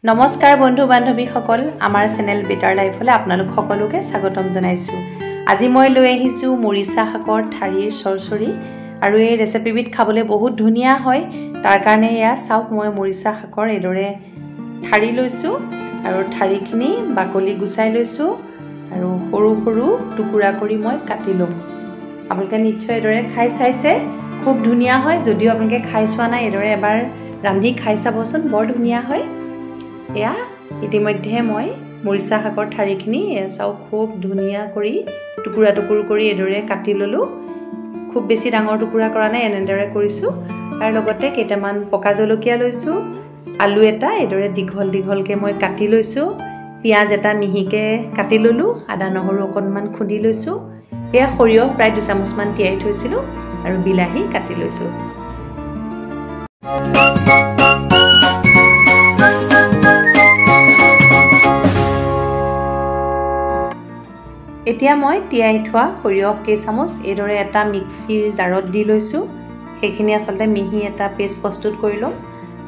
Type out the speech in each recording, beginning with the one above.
নমস্কাৰ বন্ধু বান্ধৱীসকল আমাৰ চেনেল বেটাৰ লাইফলৈ আপোনালোক সকলোকে স্বাগতম জনাইছো। আজি মই লৈ আহিছো মৰিচা শাকৰ ঠাৰিৰ চৰচৰি আৰু এই ৰেচিপিবিধ খাবলৈ বহুত ধুনীয়া হয়। তাৰ কাৰণে এয়া চাওক মই মৰিচা শাকৰ এদৰে ঠাৰি লৈছো আৰু ঠাৰিখিনি বাকলি গুচাই লৈছো আৰু সৰু সৰু টুকুৰা কৰি মই কাটি লম। আপোনালোকে নিশ্চয় এদৰে খাই চাইছে, খুব ধুনীয়া হয়। যদিও আপোনালোকে খাই চোৱা নাই এদৰে এবাৰ ৰান্ধি খাই চাবচোন, বৰ ধুনীয়া হয়। এয়া ইতিমধ্যে মই মৰিচা শাকৰ ঠাৰিখিনি চাও খুব ধুনীয়া কৰি টুকুৰা টুকুৰ কৰি এদৰে কাটি ললো। খুব বেছি ডাঙৰ টুকুৰা কৰা নাই, এনেদৰে কৰিছো। আৰু লগতে কেইটামান পকা জলকীয়া লৈছো, আলু এটা এদৰে দীঘল দীঘলকে মই কাটি লৈছো, পিয়াজ এটা মিহিকে কাটি ললো, আদা নহৰু অকণমান খুন্দি লৈছো। এয়া সৰিয়হ প্ৰায় 2 চামুচমান তিয়াই থৈছিলো আৰু বিলাহী কাটি লৈছো। এতিয়া মই তিয়াই থোৱা সৰিয়হ কেইচামুচ এদৰে এটা মিক্সিৰ জাৰত দি লৈছো। সেইখিনি আচলতে মিহি এটা পেষ্ট প্ৰস্তুত কৰি লম।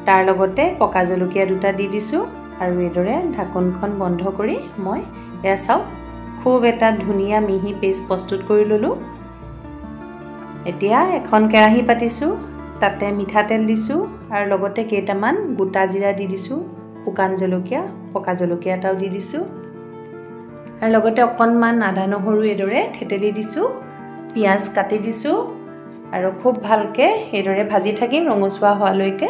তাৰ লগতে পকা জলকীয়া দুটা দি দিছো আৰু এদৰে ঢাকনখন বন্ধ কৰি মই এয়া চাওক খুব এটা ধুনীয়া মিহি পেষ্ট প্ৰস্তুত কৰি ললো। এতিয়া এখন কেৰাহী পাতিছো, তাতে মিঠাতেল দিছো আৰু লগতে কেইটামান গোটা জিৰা দি দিছো, শুকান জলকীয়া পকা জলকীয়া এটাও দি দিছো আৰু লগতে অকণমান আদা নহৰু এদৰে থেতেলি দিছো, পিয়াজ কাটি দিছো আৰু খুব ভালকে এদৰে ভাজি থাকিম ৰঙচুৱা হোৱালৈকে।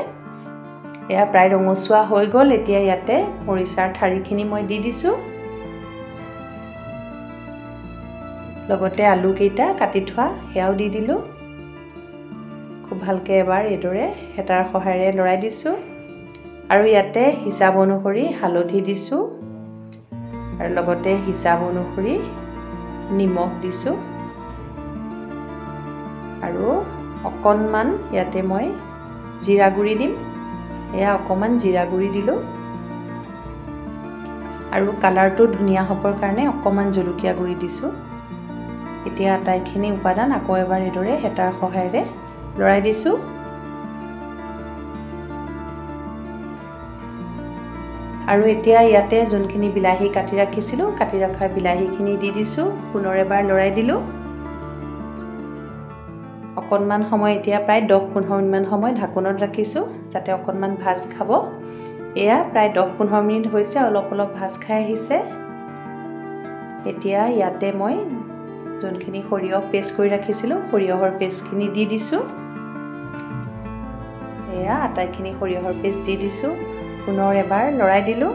এয়া প্ৰায় ৰঙচুৱা হৈ গ'ল। এতিয়া ইয়াতে মৰিচাৰ ঠাৰিখিনি মই দি দিছো, লগতে আলু কেইটা কাটি থোৱা সেয়াও দি দিলো। খুব ভালকে এবাৰ এদৰে হেতাৰ সহায়েৰে লৰাই দিছো আৰু ইয়াতে হিচাপ অনুসৰি হালধি দিছো আৰু লগতে হিচাপ অনুসৰি নিমখ দিছো আৰু অকণমান ইয়াতে মই জিৰা গুৰি দিম। এয়া অকণমান জিৰা গুৰি দিলো আৰু কালাৰটো ধুনীয়া হ'বৰ কাৰণে অকণমান জলকীয়া গুৰি দিছো। এতিয়া আটাইখিনি উপাদান আকৌ এবাৰ এদৰে হেতাৰ সহায়েৰে লৰাই দিছো আৰু এতিয়া ইয়াতে যোনখিনি বিলাহী কাটি ৰাখিছিলো, কাটি ৰখা বিলাহীখিনি দি দিছো, পুনৰ এবাৰ লৰাই দিলো। অকণমান সময় এতিয়া প্ৰায় 10-15 মিনিটমান সময় ঢাকোনত ৰাখিছো যাতে অকণমান ভাজ খাব। এয়া প্ৰায় 10-15 মিনিট হৈছে, অলপ অলপ ভাজ খাই আহিছে। এতিয়া ইয়াতে মই যোনখিনি সৰিয়হ পেষ্ট কৰি ৰাখিছিলো, সৰিয়হৰ পেষ্টখিনি দি দিছো। এয়া আটাইখিনি সৰিয়হৰ পেষ্ট দি দিছো, পুনৰ এবাৰ লৰাই দিলো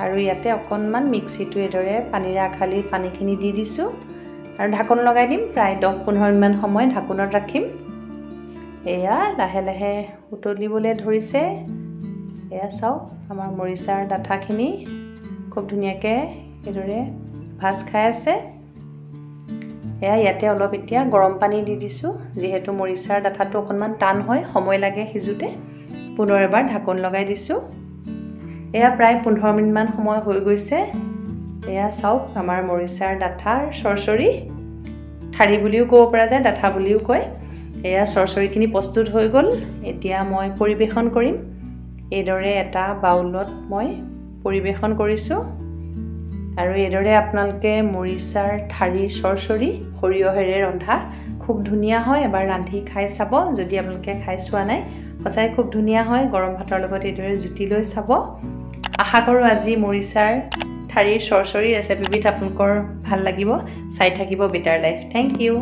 আৰু ইয়াতে অকণমান মিক্সিটো এদৰে পানীৰে আখালি পানীখিনি দি দিছো আৰু ঢাকন লগাই দিম। প্ৰায় 10-15 মিনিটমান সময় ঢাকোনত ৰাখিম। এয়া লাহে লাহে উতলিবলৈ ধৰিছে। এয়া চাওক আমাৰ মৰিচাৰ ডাঠাখিনি খুব ধুনীয়াকৈ এদৰে ভাজ খাই আছে। এয়া ইয়াতে অলপ এতিয়া গৰম পানী দি দিছো, যিহেতু মৰিচাৰ ডাঠাটো অকণমান টান হয়, সময় লাগে সিজোতে। পুনৰ এবাৰ ঢাকন লগাই দিছো। এয়া প্ৰায় 15 মিনিটমান সময় হৈ গৈছে। এয়া চাওক আমাৰ মৰিচাৰ ডাঠাৰ চৰচৰি, ঠাৰি বুলিও ক'ব পৰা যায়, ডাঠা বুলিও কয়। এয়া চৰচৰিখিনি প্ৰস্তুত হৈ গ'ল। এতিয়া মই পৰিৱেশন কৰিম। এইদৰে এটা বাউলত মই পৰিৱেশন কৰিছো আৰু এইদৰে আপোনালোকে মৰিচাৰ ঠাৰিৰ চৰচৰি সৰিয়হেৰে ৰন্ধা খুব ধুনীয়া হয়। এবাৰ ৰান্ধি খাই চাব, যদি আপোনালোকে খাই চোৱা নাই। সঁচাই খুব ধুনীয়া হয়। গৰম ভাতৰ লগত এইদৰে জুতি লৈ চাব। আশা কৰোঁ আজি মৰিচাৰ ঠাৰিৰ চৰচৰি ৰেচিপিবিধ আপোনালোকৰ ভাল লাগিব। চাই থাকিব বেটাৰ লাইফ। Thank U.